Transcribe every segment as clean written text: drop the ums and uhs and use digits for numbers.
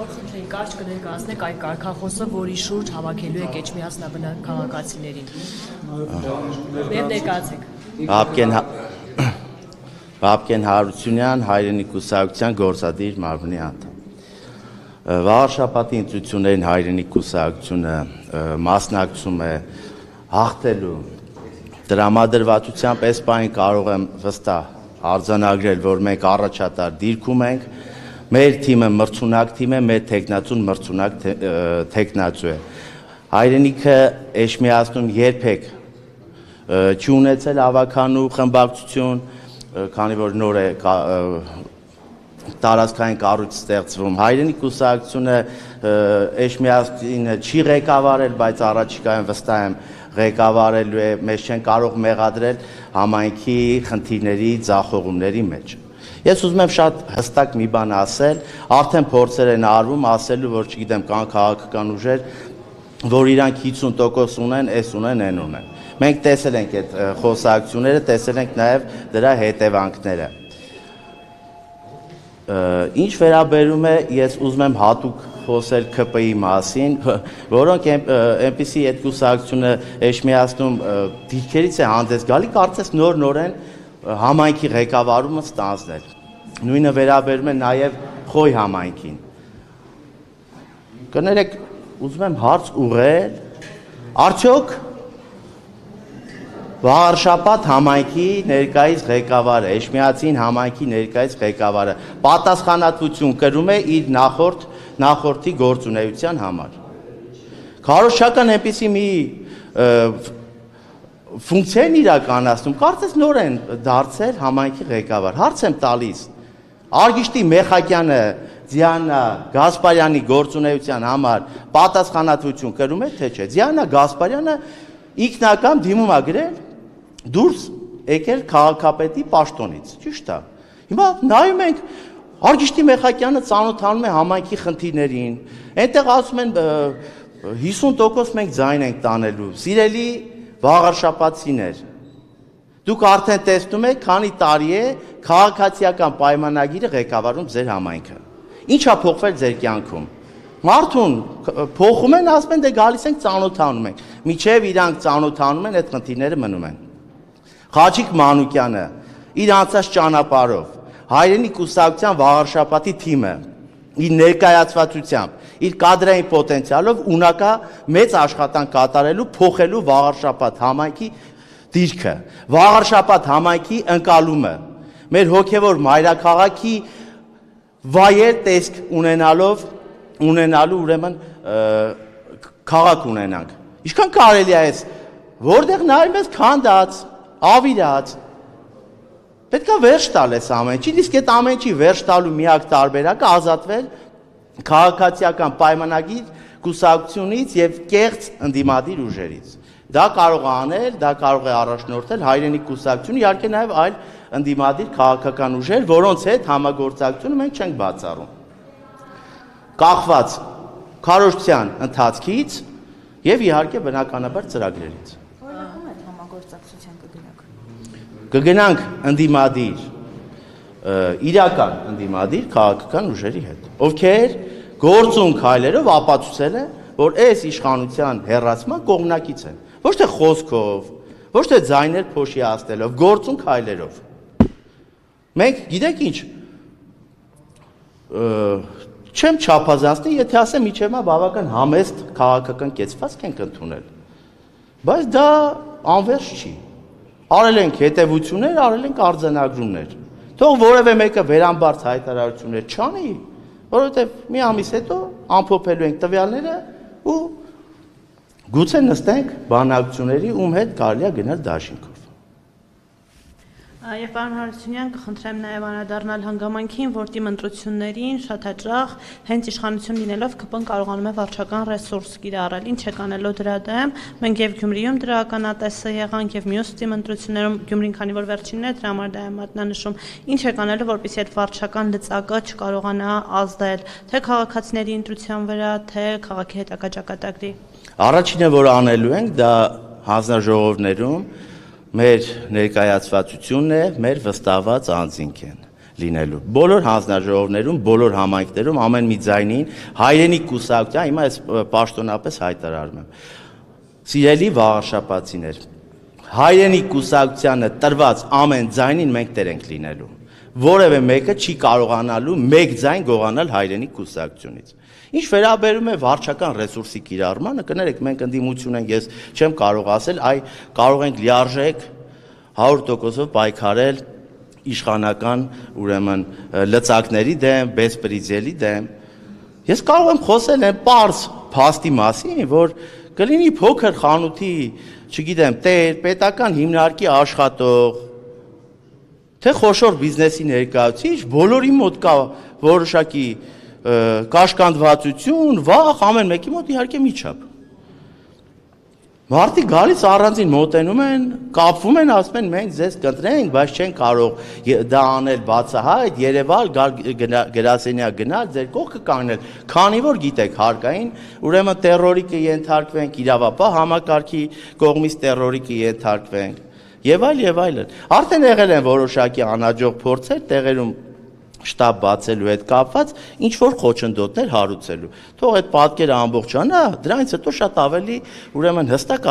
Խնդրեի կարճ կներկայացնեք այն կարգախոսը, որի շուրջ հավաքելու եք Էջմիածնաբնակ քաղաքացիներին։ Եվ ներկայացեք։ Բաբկեն Հարությունյան, Հայրենի կուսակցության գործադիր մարմնի անդամ։ Վաղ շաբաթի ընտրություններին Հայրենի կուսակցությունը մասնակցում է հաղթելու տրամադրվածությամբ, այս պահին կարող եմ վստահ արձանագրել, որ մենք առաջատար դիրքում ենք, մեր թիմը մրցունակ թիմ է, մեր թեկնածուն մրցունակ թեկնածու է։ Հայրենիքը Էջմիածնում երբեք չի ունեցել ավականու խմբակցություն, քանի որ նոր է տարածքային կառույց ստեղծվում։ Հայրենի կուսակցությունը Էջմիածնինը չի ղեկավարել, բայց առաջիկայում վստահ եմ ղեկավարելու է, մեզ չեն կարող մեղադրել համայնքի խնդիրների ձախողումների մեջ։ Ես ուզում եմ շատ հստակ մի բան ասել, արդեն փորձեր են արվում ասելու, որ չգիտեմ, կան քաղաքական ուժեր, որ իրանք 50% ունեն, այս ունեն, այն ունեն։ Մենք տեսել ենք այդ խոսակցությունները, տեսել ենք նաև դրա հետևանքները։ Ինչ վերաբերում է, ես ուզում եմ հատուկ խոսել ԿՊ-ի մասին, որոնք այնպիսի այդ կուսակցությունը Էջմիածնում դիրքերից է հանդես գալի, կարծես նոր-նորեն համայնքի ղեկավարումը ստանձնել։ Նույնը վերաբերում է նաև Խոյ համայնքին։ Կներեք, ուզում եմ հարց ուղղել, արդյոք Վաղարշապատ համայնքի ներկայիս ղեկավարը, Էջմիածին համայնքի ներկայիս ղեկավարը պատասխանատվություն կրում է իր նախորդի գործունեության համար։ Քարոզչական այնպիսի մի ֆունկցիա են իրականացնում, կարծես նոր են դարձել համայնքի ղեկավար։ Հարց եմ տալիս, Արգիշտի Մեխակյանը Դիանա Գասպարյանի գործունեության համար պատասխանատվություն կրում է, թե չէ։ Դիանա Գասպարյանը ինքնական դիմում է գրել դուրս եկել քաղաքապետի պաշտոնից, ճիշտ է։ Հիմա նայում ենք Արգիշտի Մեխակյանը ծանոթանում է համայնքի խնդիրներին, այնտեղ ասում են 50% մենք ձայն ենք տանելու, սիրելի վաղարշապատցիներ, դուք արդեն տեսնում եք, քանի տարի է քաղաքացիական պայմանագիրը ղեկավարում ձեր համայնքը։ Ինչ է փոխվել ձեր կյանքում։ Մարդուն փոխում են, ասում են դե գալիս ենք ծանոթանում ենք, միջև իրանք ծանոթանում են, այդ խնդիրները մնում են։ Խաչիկ Մանուկյանը իր անցած ճանապարհով Հայրենի կուսակցության Վաղարշապատի թիմը իր ներկայացվածությամբ, իր կադրային պոտենցիալով ունակա մեծ աշխատանք կատարելու, փոխելու Վաղարշապատ համայնքի դիրքը, Վաղարշապատ համայնքի ընկալումը, մեր հոգևոր մայրաքաղաքի վայել տեսք ունենալու ուրեմն քաղաք ունենանք։ Ինչքան կարելի է այս, որտեղ նայում ես քանդած, ավիրած, պետք է վերջ տալ այս ամենին, իսկ այդ ամենի վերջ տալու միակ տարբերակը ազատվել քաղաքացիական պայմանագիր կուսակցությունից եւ կեղծ ընդդիմադիր ուժերից։ Դա կարող է անել, դա կարող է առաջնորդել Հայրենի կուսակցությունը, իհարկե նաև այլ ընդդիմադիր քաղաքական ուժեր, որոնց հետ համագործակցությունը մենք չենք բացառում։ Կախված քարոզչության ընթացքից եւ իհարկե բնականաբար ծրագրերից։ Որակում այդ համագործակցության կգնաք։ Կգնանք ընդդիմադիր, իրական ընդդիմադիր քաղաքական ուժերի հետ, ովքեր գործուն քայլերով ապացուցել են, որ այս իշխանության հեռացման կողմնակից են, ոչ թե խոսքով, ոչ թե ձայներ փոշիացնելով, գործուն քայլերով։ Մենք գիտեք ինչ, չեմ չափազանցնի, եթե ասեմ իջևմա բավական համեստ քաղաքական կեցվածք ենք ընդունել, բայց դա անվերջ չի։ Արել ենք հետևություններ, արել ենք արձանագրումներ։ Թող որևէ մեկը վերամբարձ հայտարարություններ չանի, որովհետև մի ամիս հետո ամփոփելու ենք տվյալները ու գուցե նստենք բանակցությունների, ում հետ կարելի է գնալ դաշինքով։ Եվ պարոն Հարությունյան, կխնդրեմ նաև անդրադառնալ հանգամանքին, որ դիմ ընտրություններին շատ հաճախ հենց իշխանություն լինելով ԿՊ-ն կարողանում է վարչական ռեսուրս կիրառել, ինչ է կանելով դրա դեմ։ Մենք եւ Գյումրիում դրա ականատեսը եղանք եւ մյուս դիմ ընտրություններում Գյումրին քանի որ վերջինն է, դրա համար դա է մատնանշում։ Ինչ է կանելով, որպեսզի այդ վարչական լծակը չկարողանա ազդել թե քաղաքացիների ընտրության վրա, թե քաղաքի հետագա ճակատագրի։ Առաջինը, որ անելու ենք, դա հանձնաժողովներում մեր ներկայացվածությունն է, մեր վստահված անձինք են։ լինելու։ Բոլոր հանձնաժողովներում, բոլոր համայնքներում ամեն մի ձայնին հայրենի կուսակցության, հիմա ես պաշտոնապես հայտարարում եմ։ Սիրելի վաղաշաբաթցիներ, հայրենի կուսակցությանը տրված ամեն ձայնին մենք տեր ենք լինելու։ Որևէ մեկը չի կարողանալու մեկ ձայն գողանալ հայրենի կուսակցությունից։ Ինչ վերաբերում է վարչական ռեսուրսի կիրառմանը, կներեք, մենք ընդդիմություն ենք, ես չեմ կարող ասել, այ կարող ենք լիարժեք 100%-ով պայքարել իշխանական, ուրեմն, լծակների դեմ, բեսպրիձելի դեմ։ Ես կարող եմ խոսել այն պարզ փաստի մասին, որ կլինի փոքր խանութի, չգիտեմ, տեր, պետական հիմնարկի աշխատող, թե խոշոր բիզնեսի ներկայացուցիչ, բոլորի մոտ կա որոշակի կաշկանդվածություն, վախ, ամեն մեկի մոտ իհարկե միջապ։ Մարդիկ գալիս առանձին մոտենում են, կապվում են, ասում են մենք ձեզ կընտրենք, բայց չեն կարող դա անել բացահայտ, երևալ, գրասենյակ գնալ, ձեր կողքը կանգնել, քանի որ գիտեք հարկային, ուրեմն տերորի կենթարկվենք, իրավապահ համակարգի կողմից տերորի կենթարկվենք, եւ այլն։ Արդեն եղել են որոշակի անհաջող փորձեր տեղերում շտաբ բացելու հետ կապված ինչ որ խոչընդոտներ հարուցելու։ Թող այդ պատկերը ամբողջանա, դրանից հետո շատ ավելի ուրեմն հստակ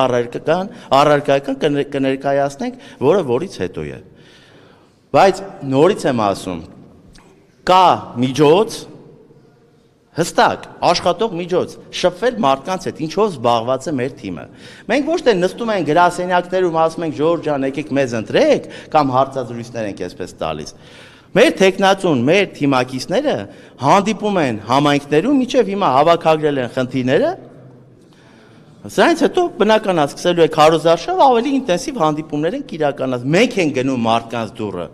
առարկայական կներկայացնենք, որը որից հետո է։ Բայց նորից եմ ասում, կա միջոց հստակ աշխատող միջոց շփվել մարդկանց հետ, ինչով զբաղված է մեր թիմը։ Մենք ոչ թե նստում ենք գրասենյակներում, ասում ենք Ժորժ ջան, եկեք մեզ ընտրեք, կամ հարցազրույցներ ենք այսպես տալիս։ Մեր տեխնացուն, մեր թիմակիցները հանդիպում են համայնքներում, մինչև հիմա հավաքագրել են խնդիրները։ Սրանից հետո բնական է սկսելու է քարոզարշավ ավելի ինտենսիվ հանդիպումներ են իրականացնում։ Մենք ենք գնում մարդկանց դուռը։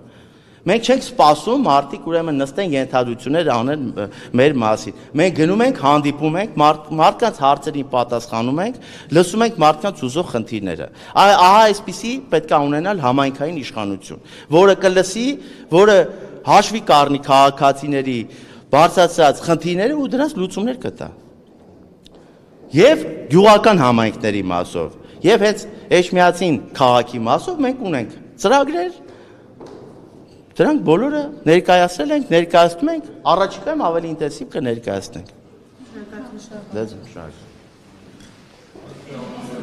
Մենք չենք սպասում մարդիկ ուրեմն նստեն ենթադրություններ անեն մեր մասին։ Մենք գնում ենք, հանդիպում ենք, մարդկանց հարցերին պատասխանում ենք, լսում ենք մարդկանց ուզող խնդիրները։ Ահա այսպիսի պետք է ունենալ համայնքային իշխանություն, որը կլսի, որը հաշվի կառնի քաղաքացիների բարձրացած խնդիրները ու դրանց լուծումներ կտա։ Եվ գյուղական համայնքների մասով, եւ հենց Էջմիածին քաղաքի մասով մենք ունենք ծրագրեր, դրանք բոլորը ներկայացրել ենք, ներկայացնում ենք, առաջիկայում ավելի ինտենսիվ կներկայացնենք։ Շնորհակալ եմ։